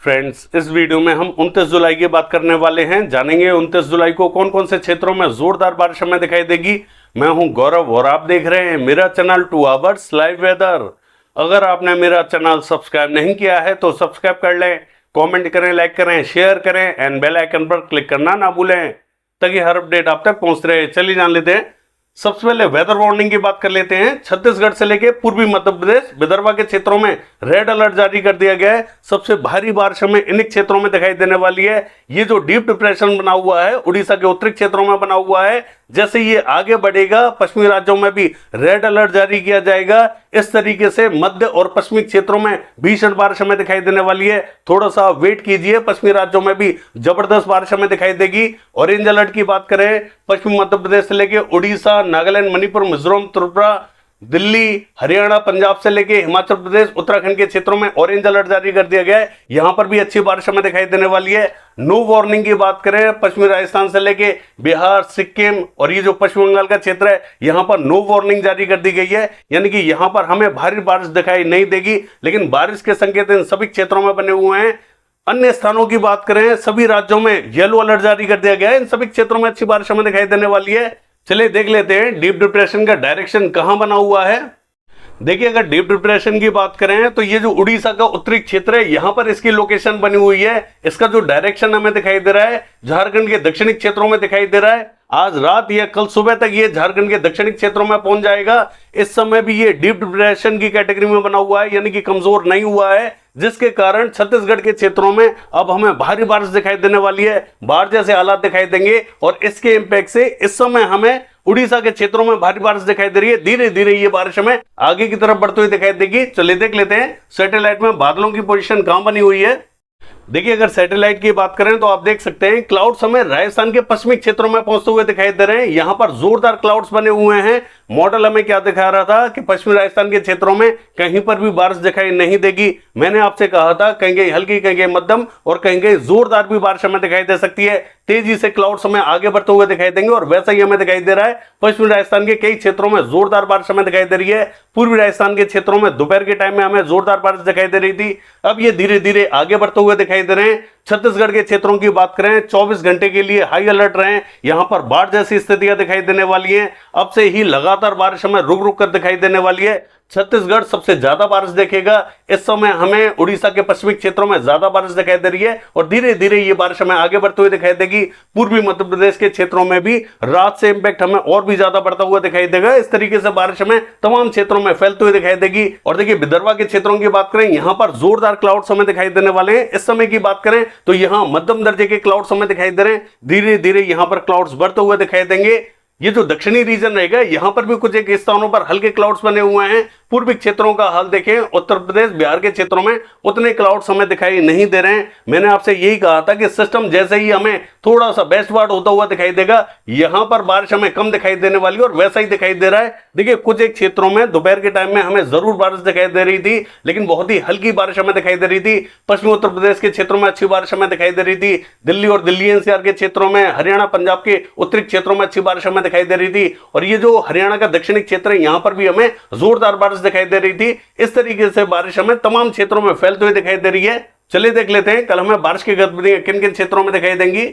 Friends, इस video में हम 29 जुलाई की बात करने वाले हैं। जानेंगे 29 जुलाई को कौन कौन से क्षेत्रों में जोरदार बारिश हमें दिखाई देगी। मैं हूं गौरव और आप देख रहे हैं मेरा चैनल 2 आवर्स लाइव वेदर। अगर आपने मेरा चैनल सब्सक्राइब नहीं किया है तो सब्सक्राइब कर लें, कमेंट करें, लाइक करें, शेयर करें एंड बेल आइकन पर क्लिक करना ना भूलें ताकि हर अपडेट आप तक पहुंच रहे। चलिए जान लेते हैं। सबसे पहले वेदर वार्निंग की बात कर लेते हैं। छत्तीसगढ़ से लेकर पूर्वी मध्य प्रदेश, विदर्भ के क्षेत्रों में रेड अलर्ट जारी कर दिया गया है। सबसे भारी बारिश हमें इन क्षेत्रों में दिखाई देने वाली है। ये जो डीप डिप्रेशन बना हुआ है उड़ीसा के उत्तरी क्षेत्रों में बना हुआ है, जैसे ये आगे बढ़ेगा पश्चिमी राज्यों में भी रेड अलर्ट जारी किया जाएगा। इस तरीके से मध्य और पश्चिमी क्षेत्रों में भीषण बारिश हमें दिखाई देने वाली है। थोड़ा सा वेट कीजिए, पश्चिमी राज्यों में भी जबरदस्त बारिश हमें दिखाई देगी। ऑरेंज अलर्ट की बात करें, पश्चिमी मध्य प्रदेश से लेकर उड़ीसा, नागालैंड, मणिपुर, मिजोरम, त्रिपुरा, दिल्ली, हरियाणा, पंजाब से लेके हिमाचल प्रदेश, उत्तराखंड के क्षेत्रों में ऑरेंज अलर्ट जारी कर दिया गया है। यहां पर भी अच्छी बारिश हमें दिखाई देने वाली है। नो वार्निंग की बात करें, पश्चिमी राजस्थान से लेके बिहार, सिक्किम और ये जो पश्चिम बंगाल का क्षेत्र है, यहां पर नो वार्निंग जारी कर दी गई है। यानी कि यहां पर हमें भारी बारिश दिखाई नहीं देगी, लेकिन बारिश के संकेत इन सभी क्षेत्रों में बने हुए हैं। अन्य स्थानों की बात करें, सभी राज्यों में येलो अलर्ट जारी कर दिया गया है। इन सभी क्षेत्रों में अच्छी बारिश हमें दिखाई देने वाली है। चलिए देख लेते हैं डीप डिप्रेशन का डायरेक्शन कहां बना हुआ है। देखिए, अगर डीप डिप्रेशन की बात करें तो ये जो उड़ीसा का उत्तरी क्षेत्र है, यहां पर इसकी लोकेशन बनी हुई है। इसका जो डायरेक्शन हमें दिखाई दे रहा है झारखंड के दक्षिणी क्षेत्रों में दिखाई दे रहा है। आज रात या कल सुबह तक ये झारखंड के दक्षिणी क्षेत्रों में पहुंच जाएगा। इस समय भी ये डीप डिप्रेशन की कैटेगरी में बना हुआ है, यानी कि कमजोर नहीं हुआ है, जिसके कारण छत्तीसगढ़ के क्षेत्रों में अब हमें भारी बारिश दिखाई देने वाली है। बाढ़ जैसे हालात दिखाई देंगे और इसके इंपैक्ट से इस समय हमें उड़ीसा के क्षेत्रों में भारी बारिश दिखाई दे रही है। धीरे धीरे ये बारिश हमें आगे की तरफ बढ़ती हुई दिखाई देगी। चलिए देख लेते हैं सैटेलाइट में बादलों की पोजीशन कहां बनी हुई है। देखिए, अगर सैटेलाइट की बात करें तो आप देख सकते हैं क्लाउड्स हमें राजस्थान के पश्चिमी क्षेत्रों में पहुंचते हुए दिखाई दे रहे हैं। यहां पर जोरदार क्लाउड्स बने हुए हैं। मॉडल हमें क्या दिखा रहा था कि पश्चिमी राजस्थान के क्षेत्रों में कहीं पर भी बारिश दिखाई नहीं देगी। मैंने आपसे कहा था कहीं कहीं हल्की, कहीं कहीं मध्यम और कहीं कहीं जोरदार भी बारिश हमें दिखाई दे सकती है। तेजी से क्लाउड्स हमें आगे बढ़ते हुए दिखाई देंगे और वैसा ही हमें दिखाई दे रहा है। पश्चिमी राजस्थान के कई क्षेत्रों में जोरदार बारिश हमें दिखाई दे रही है। पूर्वी राजस्थान के क्षेत्रों में दोपहर के टाइम में हमें जोरदार बारिश दिखाई दे रही थी। अब ये धीरे धीरे आगे बढ़ते हुए दिखाई दे रहे हैं। छत्तीसगढ़ के क्षेत्रों की बात करें, 24 घंटे के लिए हाई अलर्ट रहे। यहां पर बाढ़ जैसी स्थितियां दिखाई देने वाली हैं। अब से ही लगातार बारिश हमें रुक रुक कर दिखाई देने वाली है। छत्तीसगढ़ सबसे ज्यादा बारिश देखेगा। इस समय हमें उड़ीसा के पश्चिमी क्षेत्रों में ज्यादा बारिश दिखाई दे रही है और धीरे धीरे ये बारिश हमें आगे बढ़ते हुए दिखाई देगी। पूर्वी मध्य प्रदेश के क्षेत्रों में भी रात से इंपैक्ट हमें और भी ज्यादा बढ़ता हुआ दिखाई देगा। इस तरीके से बारिश हमें तमाम क्षेत्रों में फैलते हुए दिखाई देगी। और देखिए, विदर्भ के क्षेत्रों की बात करें, यहां पर जोरदार क्लाउड्स हमें दिखाई देने वाले हैं। इस समय की बात करें तो यहां मध्यम दर्जे के क्लाउड्स हमें दिखाई दे रहे हैं। धीरे धीरे यहां पर क्लाउड्स बढ़ते हुए दिखाई देंगे। ये जो दक्षिणी रीजन रहेगा, यहां पर भी कुछ एक स्थानों पर हल्के क्लाउड्स बने हुए हैं। पूर्वी क्षेत्रों का हाल देखें, उत्तर प्रदेश, बिहार के क्षेत्रों में उतने क्लाउड्स हमें दिखाई नहीं दे रहे हैं। मैंने आपसे यही कहा था कि सिस्टम जैसे ही हमें थोड़ा सा वेस्टवार्ड होता हुआ दिखाई देगा, यहां पर बारिश हमें कम दिखाई देने वाली है और वैसा ही दिखाई दे रहा है। देखिए, कुछ एक क्षेत्रों में दोपहर के टाइम में हमें जरूर बारिश दिखाई दे रही थी, लेकिन बहुत ही हल्की बारिश हमें दिखाई दे रही थी। पश्चिमी उत्तर प्रदेश के क्षेत्रों में अच्छी बारिश हमें दिखाई दे रही थी। दिल्ली और दिल्ली एनसीआर के क्षेत्रों में, हरियाणा, पंजाब के उत्तरी क्षेत्रों में अच्छी बारिश हमें दिखाई दे रही थी। और ये जो हरियाणा का दक्षिणी क्षेत्र है, यहां पर भी हमें जोरदार बारिश दिखाई दे रही थी। इस तरीके से बारिश हमें तमाम क्षेत्रों में फैलते हुए दिखाई दे रही है। चलिए देख लेते हैं कल हमें बारिश की गतिविधियां किन किन क्षेत्रों में दिखाई देंगी।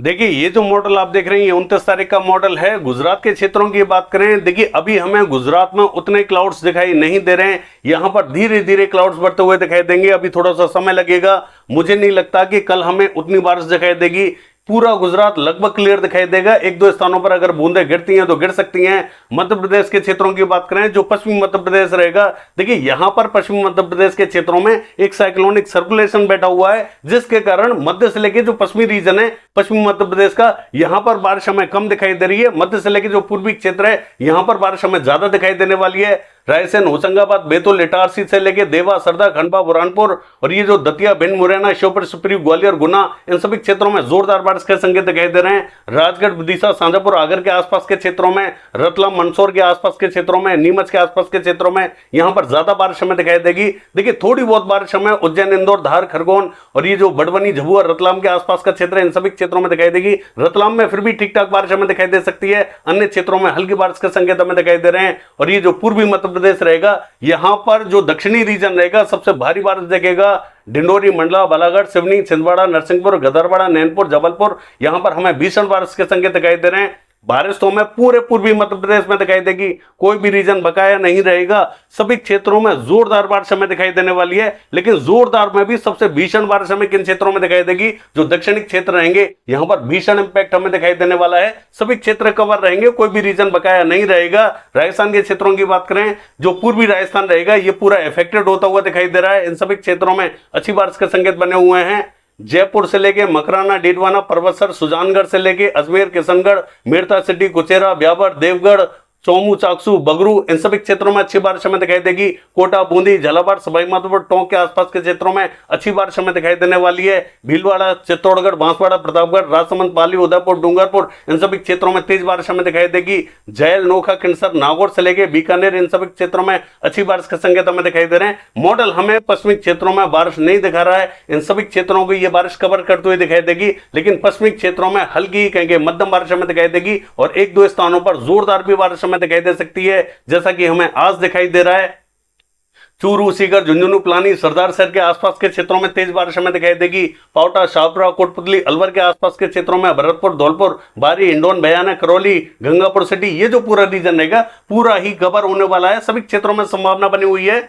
देखिए, ये जो मॉडल आप देख रहे हैं, ये 29 तारीख का मॉडल है। गुजरात के क्षेत्रों की बात करें, देखिए अभी हमें गुजरात में उतने क्लाउड्स दिखाई नहीं दे रहे हैं। यहां पर धीरे धीरे क्लाउड्स बढ़ते हुए दिखाई देंगे। अभी थोड़ा सा समय लगेगा। मुझे नहीं लगता कि कल हमें उतनी बारिश दिखाई देगी। पूरा गुजरात लगभग क्लियर दिखाई देगा। एक दो स्थानों पर अगर बूंदें गिरती हैं तो गिर सकती हैं। मध्य प्रदेश के क्षेत्रों की बात करें, जो पश्चिमी मध्य प्रदेश रहेगा, देखिए यहां पर पश्चिमी मध्य प्रदेश के क्षेत्रों में एक साइक्लोनिक सर्कुलेशन बैठा हुआ है, जिसके कारण मध्य से लेकर जो पश्चिमी रीजन है पश्चिमी मध्य प्रदेश का, यहां पर बारिश हमें कम दिखाई दे रही है। मध्य से लेकर जो पूर्वी क्षेत्र है, यहां पर बारिश हमें ज्यादा दिखाई देने वाली है। रायसेन, होशंगाबाद, बैतूल, इटारसी से लेकर देवा, सरदा, खंडवा, बुरहानपुर और ये जो दतिया, भिंड, मुरैना, श्योपुर, सुपरी, ग्वालियर, गुना, इन सभी क्षेत्रों में जोरदार बारिश के संकेत दिखाई दे रहे हैं। राजगढ़, विदिशा, शाजापुर, आगर के आसपास के क्षेत्रों में, रतलाम, मंदसौर के आसपास के क्षेत्रों में, नीमच के आसपास के क्षेत्रों में यहां पर ज्यादा बारिश हमें दिखाई देगी। देखिए, थोड़ी बहुत बारिश हमें उज्जैन, इंदौर, धार, खरगोन और ये जो बड़वनी, झबुआ, रतलाम के आसपास का क्षेत्र है, इन सभी क्षेत्रों में दिखाई देगी। रतलाम में फिर भी ठीक ठाक बारिश हमें दिखाई दे सकती है। अन्य क्षेत्रों में हल्की बारिश के संकेत हमें दिखाई दे रहे हैं। और ये जो पूर्वी मध्य प्रदेश रहेगा, यहाँ पर जो दक्षिणी रीजन रहेगा सबसे भारी बारिश देखेगा। डिंडोरी, मंडला, बालाघाट, सिवनी, छिंदवाड़ा, नरसिंहपुर, गदरवाड़ा, नैनपुर, जबलपुर, यहाँ पर हमें भीषण बारिश के संकेत दिखाई दे रहे हैं। बारिश तो हमें पूरे पूर्वी मध्य प्रदेश में दिखाई देगी, कोई भी रीजन बकाया नहीं रहेगा। सभी क्षेत्रों में जोरदार बारिश हमें दिखाई देने वाली है, लेकिन जोरदार में भी सबसे भीषण बारिश हमें किन क्षेत्रों में दिखाई देगी? जो दक्षिणी क्षेत्र रहेंगे, यहां पर भीषण इंपैक्ट हमें दिखाई देने वाला है। सभी क्षेत्र कवर रहेंगे, कोई भी रीजन बकाया नहीं रहेगा। राजस्थान के क्षेत्रों की बात करें, जो पूर्वी राजस्थान रहेगा ये पूरा इफेक्टेड होता हुआ दिखाई दे रहा है। इन सभी क्षेत्रों में अच्छी बारिश के संकेत बने हुए हैं। जयपुर से लेके मकराना, डीडवाना, परबतसर, सुजानगढ़ से लेके अजमेर, किशनगढ़, मेरठा सिटी, कुचेरा, ब्यावर, देवगढ़, चौमू, चाकसू, बगरू, इन सभी क्षेत्रों में अच्छी बारिश हमें दिखाई देगी। कोटा, बूंदी, झालावाड़, सवाईमाधोपुर, टोंक के आसपास के क्षेत्रों में अच्छी बारिश हमें दिखाई देने वाली है। भीलवाड़ा, चित्तौड़गढ़, बांसवाड़ा, प्रतापगढ़, राजसमंद, पाली, उदयपुर, डूंगरपुर, इन सभी क्षेत्रों में तेज बारिश हमें दिखाई देगी। जैल, नोखा, किनसर, नागौर से लेके बीकानेर, इन सभी क्षेत्रों में अच्छी बारिश के संकेत हमें दिखाई दे रहे हैं। मॉडल हमें पश्चिमी क्षेत्रों में बारिश नहीं दिखा रहा है, इन सभी क्षेत्रों को ये बारिश कवर करते हुए दिखाई देगी, लेकिन पश्चिमी क्षेत्रों में हल्की कहेंगे मध्यम बारिश हमें दिखाई देगी और एक दो स्थानों पर जोरदार भी बारिश हमें दिखाई दे सकती है, जैसा कि हमें आज दिखाई दे रहा है। चूरू, सीकर, झुंझुनू, पिलानी, सरदार शहर के आसपास के क्षेत्रों में तेज बारिश हमें दिखाई देगी। पावटा, शाहपुरा, कोटपुतली, अलवर के आसपास के क्षेत्रों में भरतपुर, धौलपुर, बारी, हिंडौन, बयाना, करौली, गंगापुर सिटी, ये जो पूरा रीजन रहेगा पूरा ही कवर होने वाला है। सभी क्षेत्रों में संभावना बनी हुई है।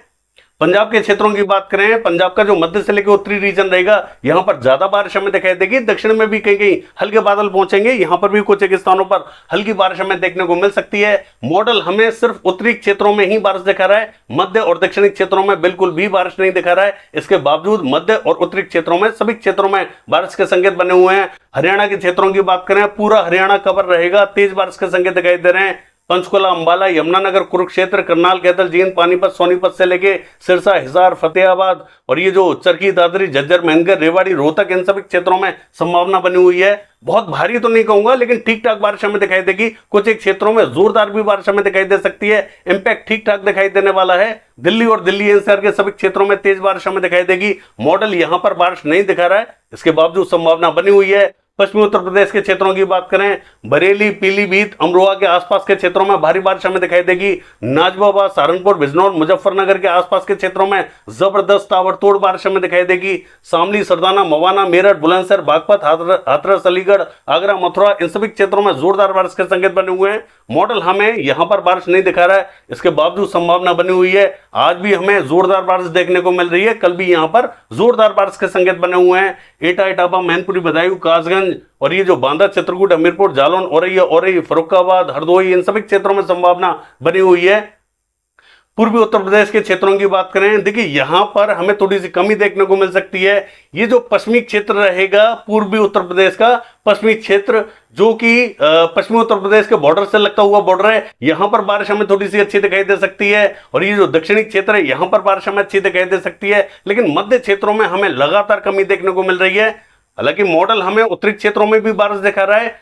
पंजाब के क्षेत्रों की बात करें, पंजाब का जो मध्य से लेकर उत्तरी रीजन रहेगा, यहां पर ज्यादा बारिश हमें दिखाई देगी। दक्षिण में भी कहीं कहीं हल्के बादल पहुंचेंगे, यहां पर भी कुछ एक स्थानों पर हल्की बारिश हमें देखने को मिल सकती है। मॉडल हमें सिर्फ उत्तरी क्षेत्रों में ही बारिश दिखा रहा है, मध्य और दक्षिणी क्षेत्रों में बिल्कुल भी बारिश नहीं दिखा रहा है। इसके बावजूद मध्य और उत्तरी क्षेत्रों में सभी क्षेत्रों में बारिश के संकेत बने हुए हैं। हरियाणा के क्षेत्रों की बात करें, पूरा हरियाणा कवर रहेगा, तेज बारिश के संकेत दिखाई दे रहे हैं। पंचकुला, अंबाला, यमुनानगर, कुरुक्षेत्र, करनाल, कैथल, जींद, पानीपत, सोनीपत से लेके सिरसा, हिसार, फतेहाबाद और ये जो चरखी, दादरी, झज्जर, महेंद्रगढ़, रेवाड़ी, रोहतक, इन सभी क्षेत्रों में संभावना बनी हुई है। बहुत भारी तो नहीं कहूंगा, लेकिन ठीक ठाक बारिश हमें दिखाई देगी। कुछ एक क्षेत्रों में जोरदार भी बारिश हमें दिखाई दे सकती है। इंपैक्ट ठीक ठाक दिखाई देने वाला है। दिल्ली और दिल्ली एनसीआर के सभी क्षेत्रों में तेज बारिश हमें दिखाई देगी। मॉडल यहां पर बारिश नहीं दिखा रहा है, इसके बावजूद संभावना बनी हुई है। पश्चिमी उत्तर प्रदेश के क्षेत्रों की बात करें, बरेली, पीलीभीत, अमरोहा के आसपास के क्षेत्रों में भारी बारिश हमें दिखाई देगी। नाजबाबाद, सहारनपुर, बिजनौर, मुजफ्फरनगर के आसपास के क्षेत्रों में जबरदस्त ताबड़तोड़ बारिश हमें दिखाई देगी। शामली, सरदाना, मवाना, मेरठ, बुलंदशहर, बागपत, हाथरस, अलीगढ़, आगरा, मथुरा, इन सभी क्षेत्रों में जोरदार बारिश के संकेत बने हुए हैं। मॉडल हमें यहां पर बारिश नहीं दिखा रहा है, इसके बावजूद संभावना बनी हुई है। आज भी हमें जोरदार बारिश देखने को मिल रही है, कल भी यहां पर जोरदार बारिश के संकेत बने हुए हैं। एटा, इटापा, मैनपुरी, बदायूं, कासगंज और ये जो बांदा, चित्रकूट, हमीरपुर, जालौन, औरैया, फर्रुखाबाद, हरदोई, इन सभी क्षेत्रों में संभावना बनी हुई है। पूर्वी उत्तर प्रदेश के क्षेत्रों की बात करें, देखिए यहां पर हमें थोड़ी सी कमी देखने को मिल सकती है। ये जो पश्चिमी क्षेत्र रहेगा पूर्वी उत्तर प्रदेश का, पश्चिमी क्षेत्र जो कि पश्चिमी उत्तर प्रदेश के बॉर्डर से लगता हुआ बॉर्डर है, यहां पर बारिश हमें थोड़ी सी अच्छी दिखाई दे सकती है। और ये जो दक्षिणी क्षेत्र है, यहां पर बारिश हमें अच्छी दिखाई दे सकती है, लेकिन मध्य क्षेत्रों में हमें लगातार कमी देखने को मिल रही है। हालांकि मॉडल हमें उत्तरी क्षेत्रों में भी बारिश दिखा रहा है।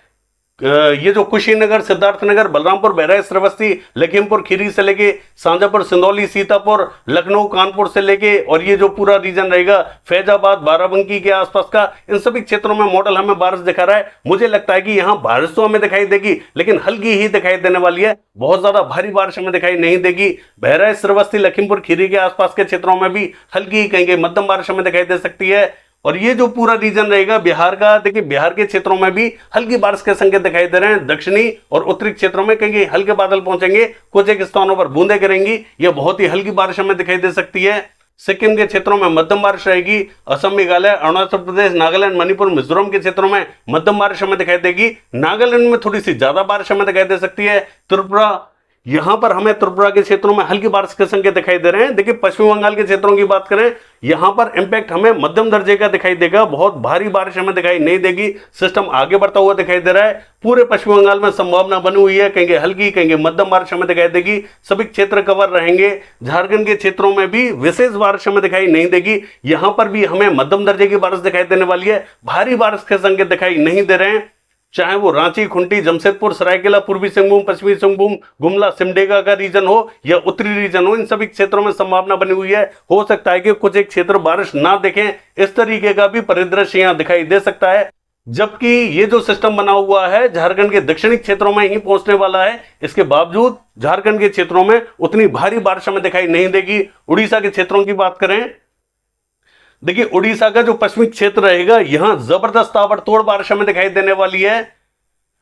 ये जो कुशीनगर, सिद्धार्थनगर, बलरामपुर, बहराइच, श्रावस्ती, लखीमपुर खीरी से लेके शाजापुर, सिंदौली, सीतापुर, लखनऊ, कानपुर से लेके और ये जो पूरा रीजन रहेगा फैजाबाद, बाराबंकी के आसपास का, इन सभी क्षेत्रों में मॉडल हमें बारिश दिखा रहा है। मुझे लगता है कि यहाँ बारिश तो हमें दिखाई देगी, लेकिन हल्की ही दिखाई देने वाली है, बहुत ज्यादा भारी बारिश हमें दिखाई नहीं देगी। बहराइच, श्रावस्ती, लखीमपुर खीरी के आसपास के क्षेत्रों में भी हल्की कहीं मध्यम बारिश हमें दिखाई दे सकती है। और ये जो पूरा रीजन रहेगा बिहार का, देखिए बिहार के क्षेत्रों में भी हल्की बारिश के संकेत दिखाई दे रहे हैं। दक्षिणी और उत्तरी क्षेत्रों में कहीं हल्के बादल पहुंचेंगे, कुछ एक स्थानों पर बूंदें गिरेंगी, यह बहुत ही हल्की बारिश हमें दिखाई दे सकती है। सिक्किम के क्षेत्रों में मध्यम बारिश रहेगी। असम, मेघालय, अरुणाचल प्रदेश, नागालैंड, मणिपुर, मिजोरम के क्षेत्रों में मध्यम बारिश हमें दिखाई देगी। नागालैंड में थोड़ी सी ज्यादा बारिश हमें दिखाई दे सकती है। त्रिपुरा, यहां पर हमें त्रिपुरा के क्षेत्रों में हल्की बारिश के संकेत दिखाई दे रहे हैं। देखिए पश्चिम बंगाल के क्षेत्रों की बात करें, यहां पर इंपैक्ट हमें मध्यम दर्जे का दिखाई देगा, बहुत भारी बारिश हमें दिखाई नहीं देगी। सिस्टम आगे बढ़ता हुआ दिखाई दे रहा है। पूरे पश्चिम बंगाल में संभावना बनी हुई है, कहेंगे हल्की कहेंगे मध्यम बारिश हमें दिखाई देगी। सभी क्षेत्र कवर रहेंगे। झारखंड के क्षेत्रों में भी विशेष बारिश हमें दिखाई नहीं देगी, यहां पर भी हमें मध्यम दर्जे की बारिश दिखाई देने वाली है, भारी बारिश के संकेत दिखाई नहीं दे रहे हैं। चाहे वो रांची, खुंटी, जमशेदपुर, सरायकेला, पूर्वी सिंहभूम, पश्चिमी सिंहभूम, गुमला, सिमडेगा का रीजन हो या उत्तरी रीजन हो, इन सभी क्षेत्रों में संभावना बनी हुई है। हो सकता है कि कुछ एक क्षेत्र बारिश ना देखें, इस तरीके का भी परिदृश्य यहां दिखाई दे सकता है। जबकि ये जो सिस्टम बना हुआ है झारखंड के दक्षिणी क्षेत्रों में ही पहुंचने वाला है, इसके बावजूद झारखंड के क्षेत्रों में उतनी भारी बारिश हमें दिखाई नहीं देगी। उड़ीसा के क्षेत्रों की बात करें, देखिए उड़ीसा का जो पश्चिमी क्षेत्र रहेगा यहां जबरदस्त ताबड़तोड़ बारिश हमें दिखाई देने वाली है।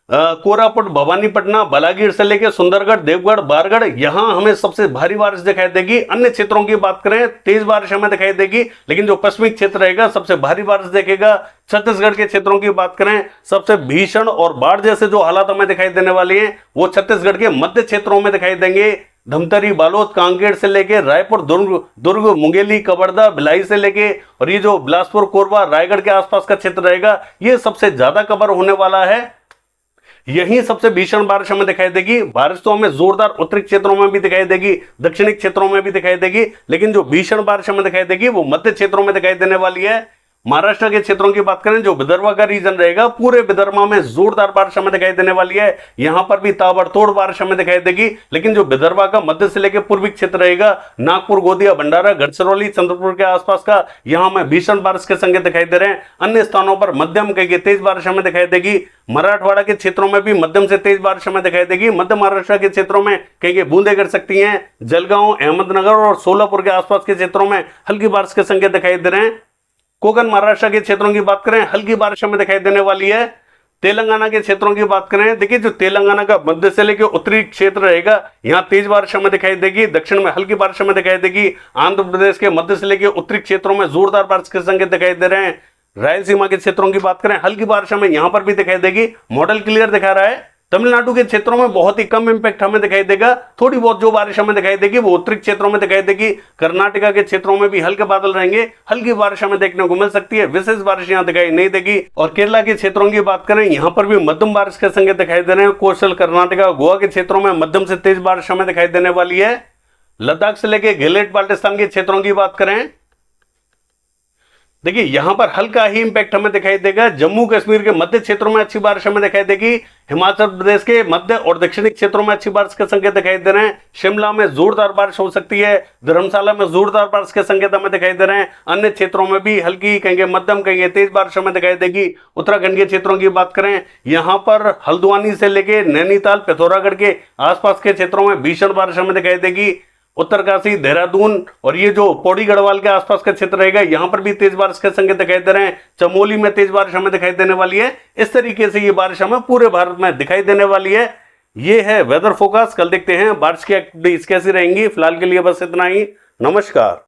कोरापुट, भवानीपटना, बालाघीर से लेकर सुंदरगढ़, देवगढ़, बारगढ़, यहां हमें सबसे भारी बारिश दिखाई देगी। अन्य क्षेत्रों की बात करें तेज बारिश हमें दिखाई देगी, लेकिन जो पश्चिमी क्षेत्र रहेगा सबसे भारी बारिश देखेगा। छत्तीसगढ़ के क्षेत्रों की बात करें सबसे भीषण और बाढ़ जैसे जो हालात हमें दिखाई देने वाली हैं वो छत्तीसगढ़ के मध्य क्षेत्रों में दिखाई देंगे। धमतरी, बालोद, कांकेर से लेके रायपुर, दुर्ग, मुंगेली, कवर्धा, भिलाई से लेके और ये जो बिलासपुर, कोरबा, रायगढ़ के आसपास का क्षेत्र रहेगा ये सबसे ज्यादा कवर होने वाला है। यही सबसे भीषण बारिश हमें दिखाई देगी। बारिश तो हमें जोरदार उत्तरी क्षेत्रों में भी दिखाई देगी, दक्षिणी क्षेत्रों में भी दिखाई देगी, लेकिन जो भीषण बारिश हमें दिखाई देगी वो मध्य क्षेत्रों में दिखाई देने वाली है। महाराष्ट्र के क्षेत्रों की बात करें जो विदर्भ का रीजन रहेगा, पूरे विदर्भ में जोरदार बारिश हमें दिखाई देने वाली है। यहां पर भी ताबड़तोड़ बारिश हमें दिखाई देगी, लेकिन जो विदर्भ का मध्य से लेकर पूर्वी क्षेत्र रहेगा, नागपुर, गोंदिया, भंडारा, गढ़चिरौली, चंद्रपुर के आसपास का, यहां में भीषण बारिश के संकेत दिखाई दे रहे हैं। अन्य स्थानों पर मध्यम कहीं तेज बारिश हमें दिखाई देगी। मराठवाड़ा के क्षेत्रों में भी मध्यम से तेज बारिश हमें दिखाई देगी। मध्य महाराष्ट्र के क्षेत्रों में कहीं बूंदे गिर सकती हैं। जलगांव, अहमदनगर और सोलापुर के आसपास के क्षेत्रों में हल्की बारिश के संकेत दिखाई दे रहे हैं। कोकण महाराष्ट्र के क्षेत्रों की बात करें हल्की बारिश हमें दिखाई देने वाली है। तेलंगाना के क्षेत्रों की बात करें, देखिए जो तेलंगाना का मध्य से लेकर उत्तरी क्षेत्र रहेगा यहां तेज बारिश हमें दिखाई देगी, दक्षिण में हल्की बारिश हमें दिखाई देगी। आंध्र प्रदेश के मध्य से लेकर उत्तरी क्षेत्रों में जोरदार बारिश के संकेत दिखाई दे रहे हैं। रायलसीमा के क्षेत्रों की बात करें हल्की बारिश हमें यहां पर भी दिखाई देगी। मॉडल क्लियर दिखा रहा है। तमिलनाडु के क्षेत्रों में बहुत ही कम इंपैक्ट हमें दिखाई देगा। थोड़ी बहुत जो बारिश हमें दिखाई देगी वो उत्तरी क्षेत्रों में दिखाई देगी। कर्नाटका के क्षेत्रों में भी हल्के बादल रहेंगे, हल्की बारिश हमें देखने को मिल सकती है, विशेष बारिश यहां दिखाई नहीं देगी। और केरला के क्षेत्रों की बात करें यहां पर भी मध्यम बारिश के संकेत दिखाई दे रहे हैं। कोस्टल कर्नाटका, गोवा के क्षेत्रों में मध्यम से तेज बारिश हमें दिखाई देने वाली है। लद्दाख से लेकर गिलगित बाल्टिस्तान के क्षेत्रों की बात करें, देखिए यहां पर हल्का ही इंपैक्ट हमें दिखाई देगा। जम्मू कश्मीर के मध्य क्षेत्रों में अच्छी बारिश हमें दिखाई देगी। हिमाचल प्रदेश के मध्य और दक्षिणी क्षेत्रों में अच्छी बारिश के संकेत दिखाई दे रहे हैं। शिमला में जोरदार बारिश हो सकती है। धर्मशाला में जोरदार बारिश के संकेत हमें दिखाई दे रहे हैं। अन्य क्षेत्रों में भी हल्की, कहेंगे मध्यम, कहेंगे तेज बारिश हमें दिखाई देगी। उत्तराखंड के क्षेत्रों की बात करें यहां पर हल्द्वानी से लेकर नैनीताल, पिथौरागढ़ के आसपास के क्षेत्रों में भीषण बारिश हमें दिखाई देगी। उत्तरकाशी, देहरादून और ये जो पौड़ी गढ़वाल के आसपास का क्षेत्र रहेगा यहां पर भी तेज बारिश के संकेत दिखाई दे रहे हैं। चमोली में तेज बारिश हमें दिखाई देने वाली है। इस तरीके से ये बारिश हमें पूरे भारत में दिखाई देने वाली है। ये है वेदर फोरकास्ट। कल देखते हैं बारिश की एक्टिविटीज कैसी रहेंगी। फिलहाल के लिए बस इतना ही। नमस्कार।